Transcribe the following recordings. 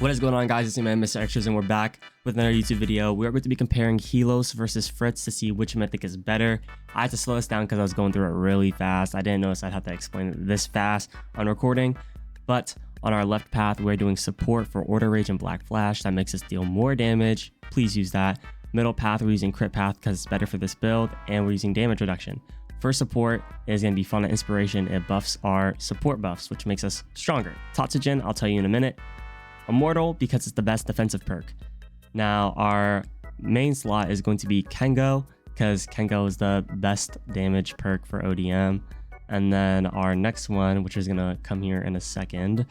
What is going on, guys? It's your man Mr. Extras, and we're back with another YouTube video. We are going to be comparing Helos versus Fritz to see which mythic is better. I had to slow this down because I was going through it really fast. I didn't notice I'd have to explain it this fast on recording. But on our left path, we're doing support for Order Rage and Black Flash. That makes us deal more damage. Please use that. Middle path, we're using Crit Path because it's better for this build, and we're using damage reduction. First support is going to be Fun and Inspiration. It buffs our support buffs, which makes us stronger. Toxogen, I'll tell you in a minute. Immortal, because it's the best defensive perk. Now, our main slot is going to be Kengo, because Kengo is the best damage perk for ODM. And then our next one, which is going to come here in a second,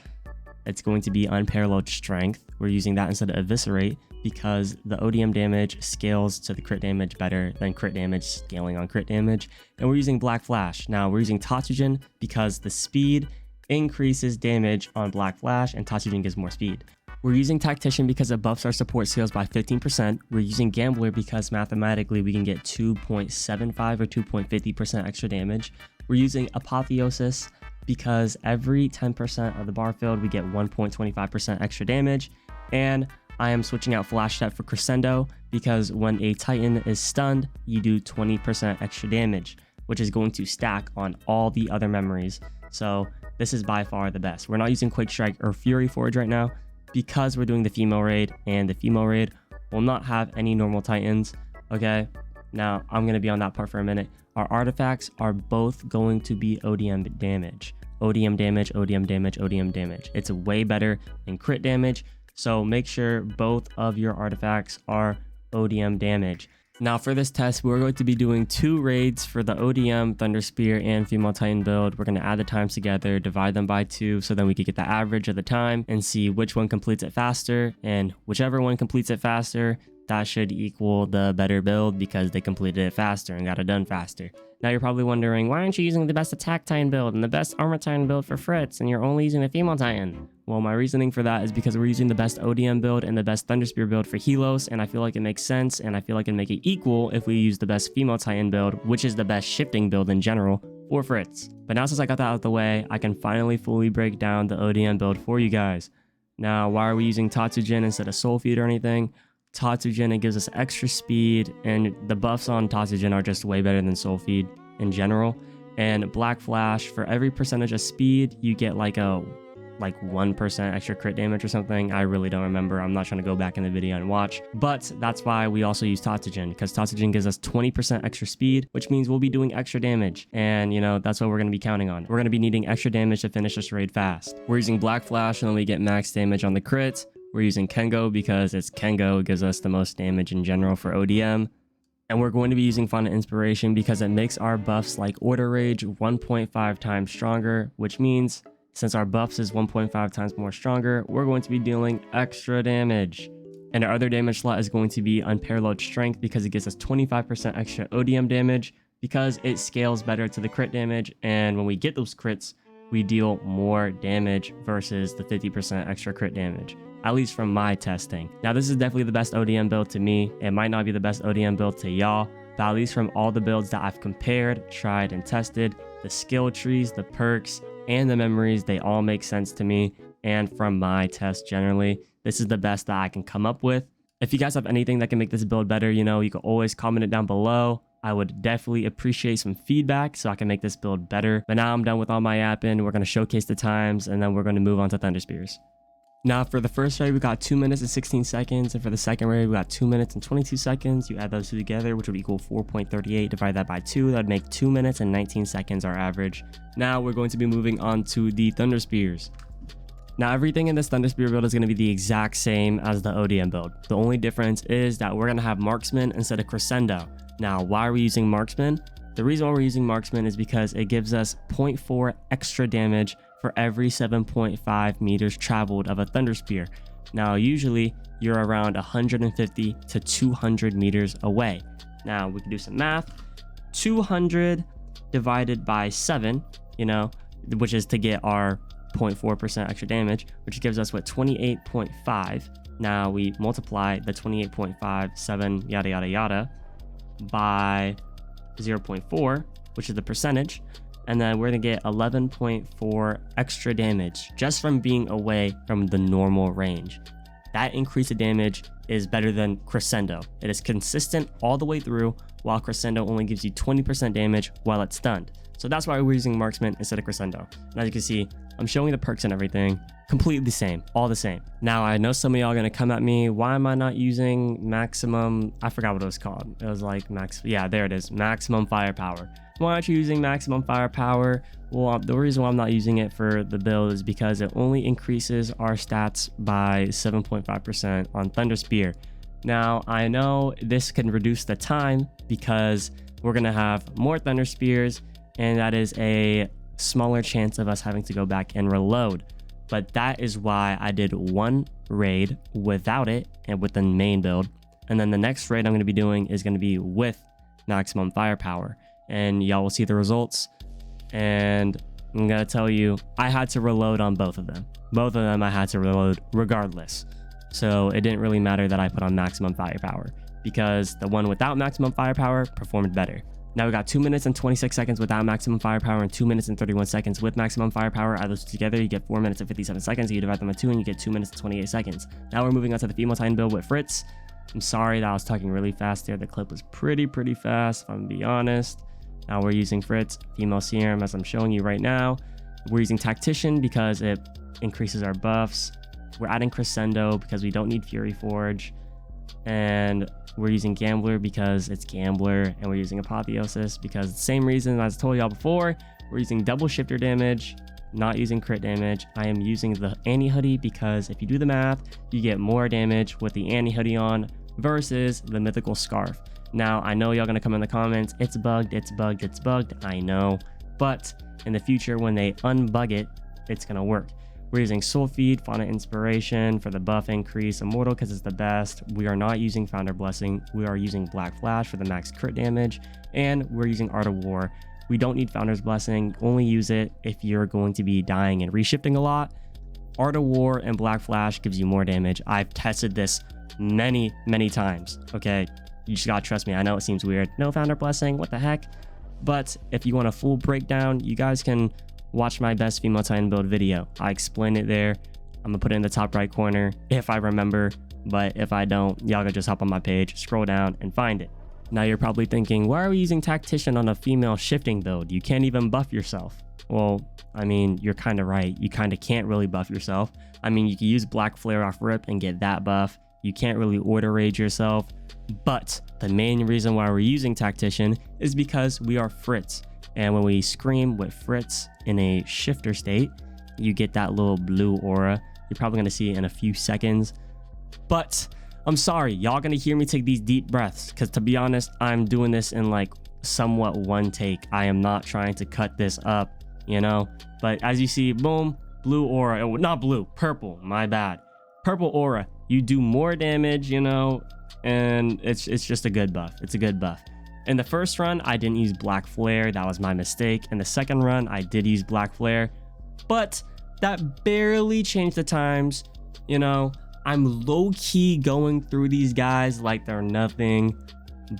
it's going to be Unparalleled Strength. We're using that instead of Eviscerate, because the ODM damage scales to the crit damage better than crit damage scaling on crit damage. And we're using Black Flash. Now, we're using Toxogen because the speed increases damage on Black Flash, and Toxogen gives more speed. We're using Tactician because it buffs our support skills by 15%. We're using Gambler because mathematically we can get 2.75 or 2.50% extra damage. We're using Apotheosis because every 10% of the bar filled we get 1.25% extra damage. And I am switching out Flash Step for Crescendo because when a Titan is stunned, you do 20% extra damage, which is going to stack on all the other memories. So this is by far the best. We're not using Quake Strike or Fury Forge right now because we're doing the female raid, and the female raid will not have any normal Titans. Okay, now I'm going to be on that part for a minute. Our artifacts are both going to be ODM damage. ODM damage, ODM damage, ODM damage. It's way better than crit damage, so make sure both of your artifacts are ODM damage. Now for this test, we're going to be doing 2 raids for the ODM, Thunder Spear, and Female Titan build. We're going to add the times together, divide them by 2, so then we could get the average of the time and see which one completes it faster. And whichever one completes it faster, that should equal the better build because they completed it faster and got it done faster. Now you're probably wondering, why aren't you using the best attack Titan build and the best armor Titan build for Fritz, and you're only using the female Titan? Well, my reasoning for that is because we're using the best ODM build and the best Thunder Spear build for Helos, and I feel like it makes sense, and I feel like it can make it equal if we use the best female Titan build, which is the best shifting build in general for Fritz. But now since I got that out of the way, I can finally fully break down the ODM build for you guys. Now, why are we using Toxogen instead of Soul Feed or anything? Toxogen, it gives us extra speed, and the buffs on Toxogen are just way better than Soul Feed in general. And Black Flash, for every percentage of speed, you get like 1% extra crit damage or something. I really don't remember. I'm not trying to go back in the video and watch. But that's why we also use Toxogen, because Toxogen gives us 20% extra speed, which means we'll be doing extra damage. And, you know, that's what we're going to be counting on. We're going to be needing extra damage to finish this raid fast. We're using Black Flash, and then we get max damage on the crits. We're using Kengo because it's Kengo. It gives us the most damage in general for ODM. And we're going to be using Fun and Inspiration because it makes our buffs like Order Rage 1.5 times stronger, which means since our buffs is 1.5 times more stronger, we're going to be dealing extra damage. And our other damage slot is going to be Unparalleled Strength because it gives us 25% extra ODM damage because it scales better to the crit damage. And when we get those crits, we deal more damage versus the 50% extra crit damage, at least from my testing. Now, this is definitely the best ODM build to me. It might not be the best ODM build to y'all, but at least from all the builds that I've compared, tried, and tested, the skill trees, the perks, and the memories, they all make sense to me. And from my test generally, this is the best that I can come up with. If you guys have anything that can make this build better, you know, you can always comment it down below. I would definitely appreciate some feedback so I can make this build better. But now I'm done with all my yapping. We're going to showcase the times, and then we're going to move on to Thunder Spears. Now, for the first raid, we got 2 minutes and 16 seconds. And for the second raid, we got 2 minutes and 22 seconds. You add those two together, which would equal 4.38. Divide that by 2. That would make 2 minutes and 19 seconds our average. Now, we're going to be moving on to the Thunder Spears. Now, everything in this Thunder Spear build is going to be the exact same as the ODM build. The only difference is that we're going to have Marksman instead of Crescendo. Now, why are we using Marksman? The reason why we're using Marksman is because it gives us 0.4 extra damage for every 7.5 meters traveled of a Thunder Spear. Now, usually you're around 150 to 200 meters away. Now, we can do some math. 200 divided by 7, you know, which is to get our 0.4% extra damage, which gives us what, 28.5. Now we multiply the 28.5, 7, yada, yada, yada, by 0.4, which is the percentage, and then we're gonna get 11.4 extra damage just from being away from the normal range. that increase of damage is better than Crescendo. It is consistent all the way through, while Crescendo only gives you 20% damage while it's stunned. So that's why we're using Marksman instead of Crescendo. And as you can see, I'm showing the perks and everything, completely the same, all the same. Now, I know some of y'all are gonna come at me, why am I not using maximum, I forgot what it was called. It was like yeah, there it is, maximum firepower. Why aren't you using maximum firepower? Well, the reason why I'm not using it for the build is because it only increases our stats by 7.5% on Thunder Spear. Now, I know this can reduce the time because we're gonna have more Thunder Spears, and that is a smaller chance of us having to go back and reload. But that is why I did one raid without it and with the main build. And then the next raid I'm going to be doing is going to be with maximum firepower. And y'all will see the results. And I'm going to tell you, I had to reload on both of them. Both of them I had to reload regardless. So it didn't really matter that I put on maximum firepower because the one without maximum firepower performed better. Now we got 2 minutes and 26 seconds without maximum firepower and 2 minutes and 31 seconds with maximum firepower. Add those together, you get 4 minutes and 57 seconds. You divide them by 2 and you get 2 minutes and 28 seconds. Now we're moving on to the female Titan build with Fritz. I'm sorry that I was talking really fast there. The clip was pretty fast, if I'm gonna be honest. Now we're using Fritz, female serum, as I'm showing you right now. We're using Tactician because it increases our buffs. We're adding Crescendo because we don't need Fury Forge. And we're using Gambler because it's Gambler, and we're using Apotheosis because the same reason as I told y'all before. We're using double shifter damage, not using crit damage. I am using the anti-hoodie because if you do the math, you get more damage with the anti-hoodie on versus the mythical scarf. Now, I know y'all gonna come in the comments, it's bugged, it's bugged, it's bugged, I know, but in the future when they unbug it, it's gonna work. We're using Soul Feed, Fauna Inspiration for the buff increase, Immortal because it's the best. We are not using Founder Blessing. We are using Black Flash for the max crit damage, and we're using Art of War. We don't need Founder's Blessing. Only use it if you're going to be dying and reshifting a lot. Art of War and Black Flash gives you more damage. I've tested this many times, okay? You just gotta trust me. I know it seems weird. No Founder Blessing, what the heck? But if you want a full breakdown, you guys can watch my best female Titan build video. I explain it there. I'm gonna put it in the top right corner if I remember, but if I don't, y'all can just hop on my page, scroll down and find it. Now you're probably thinking, why are we using Tactician on a female shifting build? You can't even buff yourself. Well, I mean, you're kind of right. You kind of can't really buff yourself. I mean, you can use Black Flare off rip and get that buff. You can't really order rage yourself, but the main reason why we're using Tactician is because we are Fritz. And when we scream with Fritz in a shifter state, you get that little blue aura. You're probably gonna see it in a few seconds. But I'm sorry, y'all gonna hear me take these deep breaths because to be honest, I'm doing this in like somewhat one take. I am not trying to cut this up, you know? But as you see, boom, blue aura, not blue, purple, my bad. Purple aura, you do more damage, you know, and it's just a good buff. It's a good buff. In the first run, I didn't use Black Flare. That was my mistake. In the second run, I did use Black Flare, but that barely changed the times. You know, I'm low-key going through these guys like they're nothing.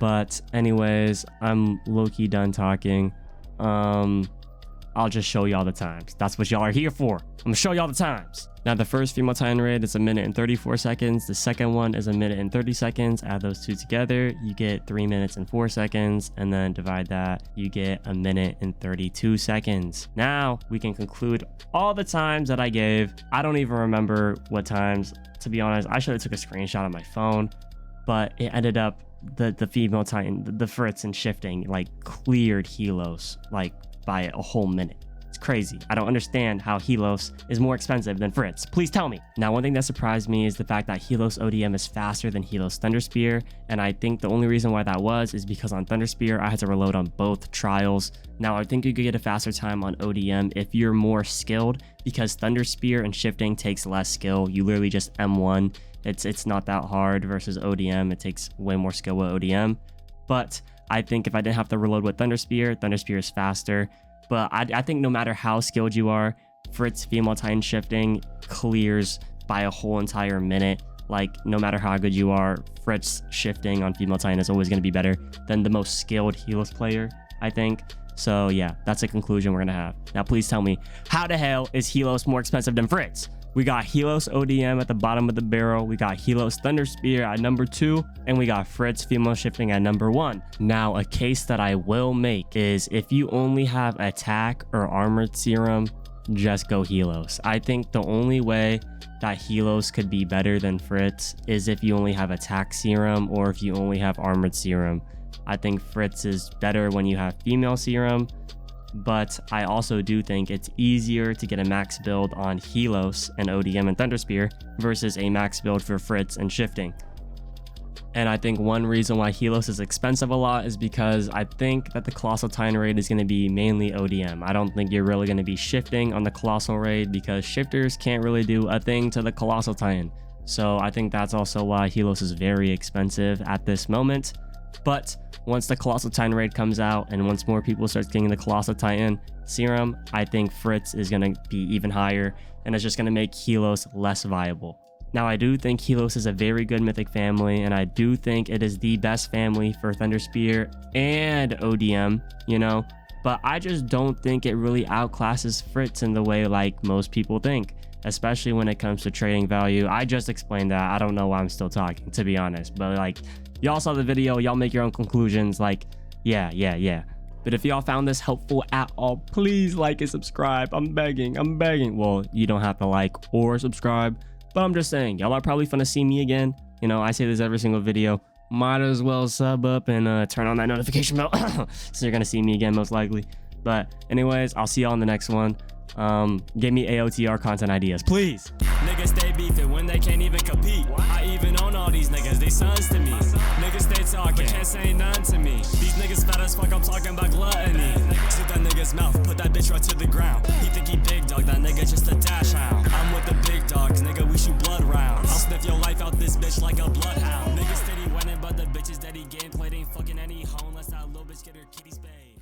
But anyways, I'm low-key done talking. I'll just show y'all the times. That's what y'all are here for. I'm gonna show y'all the times. Now, the first female Titan raid is 1 minute and 34 seconds. The second one is 1 minute and 30 seconds. Add those two together, you get 3 minutes and 4 seconds. And then divide that, you get 1 minute and 32 seconds. Now, we can conclude all the times that I gave. I don't even remember what times. To be honest, I should have took a screenshot on my phone. But it ended up, the female Titan, the Fritz and shifting, like cleared Helos, like by a whole minute. It's crazy. I don't understand how Helos is more expensive than Fritz. Please tell me. Now, one thing that surprised me is the fact that Helos ODM is faster than Helos Thunder Spear, and I think the only reason why that was is because on Thunder Spear, I had to reload on both trials. Now, I think you could get a faster time on ODM if you're more skilled, because Thunder Spear and shifting takes less skill. You literally just M1. It's not that hard versus ODM. It takes way more skill with ODM. But I think if I didn't have to reload with Thunder Spear is faster. But I think no matter how skilled you are, Fritz female Titan shifting clears by a whole entire minute. Like, no matter how good you are, Fritz shifting on female Titan is always going to be better than the most skilled Helos player, I think. So yeah, that's a conclusion we're going to have. Now, please tell me, how the hell is Helos more expensive than Fritz? We got Helos ODM at the bottom of the barrel. We got Helos Thunder Spear at number 2. And we got Fritz female shifting at number 1. Now, a case that I will make is if you only have attack or armored serum, just go Helos. I think the only way that Helos could be better than Fritz is if you only have attack serum or if you only have armored serum. I think Fritz is better when you have female serum, but I also do think it's easier to get a max build on Helos and ODM and Thunder Spear versus a max build for Fritz and shifting. And I think one reason why Helos is expensive a lot is because I think that the Colossal Titan raid is going to be mainly ODM. I don't think you're really going to be shifting on the Colossal raid because shifters can't really do a thing to the Colossal Titan. So I think that's also why Helos is very expensive at this moment. But once the Colossal Titan raid comes out and once more people start getting the Colossal Titan serum, I think Fritz is going to be even higher and it's just going to make Helos less viable. Now, I do think Helos is a very good mythic family, and I do think it is the best family for Thunder Spear and ODM, you know, but I just don't think it really outclasses Fritz in the way like most people think, especially when it comes to trading value. I just explained that. I don't know why I'm still talking, to be honest, but like, y'all saw the video, y'all make your own conclusions. Like, yeah. But if y'all found this helpful at all, please like and subscribe. I'm begging. Well, you don't have to like or subscribe. But I'm just saying, y'all are probably finna see me again. You know, I say this every single video. Might as well sub up and turn on that notification bell. So you're gonna see me again, most likely. But anyways, I'll see y'all in the next one. Give me AOTR content ideas, please. Niggas stay beefing when they can't even compete. I even own all these niggas, they sons to me. Niggas stay talking, can't say none to me. These niggas fat as fuck, I'm talking about gluttony. Shoot that nigga's mouth, put that bitch right to the ground. He think he big dog, that nigga just a dash hound. I'm with the big dogs, nigga, we shoot blood rounds. I'll sniff your life out this bitch like a bloodhound. Niggas steady winning, but the bitches that he getting played ain't fucking any hoe unless that little bitch get her kitty spayed.